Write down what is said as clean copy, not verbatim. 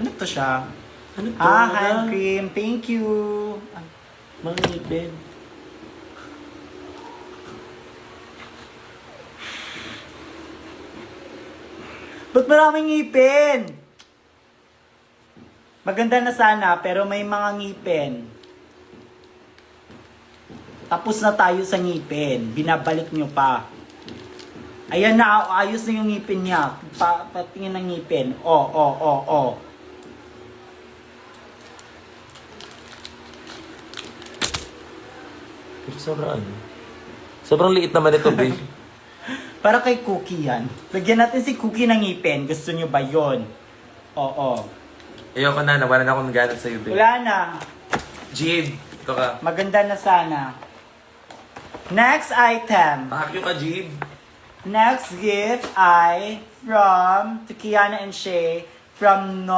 Ano to siya? Ano to? Hand cream. Thank you. Mga ngipin. Ba't maraming ngipin? Maganda na sana, pero may mga ngipin. Tapos na tayo sa ngipin. Binabalik nyo pa. Ayan na, ayos na yung ngipin niya. Patingin ng ngipin. Oh. Pero sobrang liit naman ito, babe. Para kay Cookie yan. Lagyan natin si Cookie ng ngipin. Gusto nyo ba yon? Oo. Ayoko na, nawalan ako ng gana sa'yo, babe. Wala na. Jade, ito ka. Maganda na sana. Next item. Pakakyo ka, Jade. Next gift ay from to Kiana and Shay from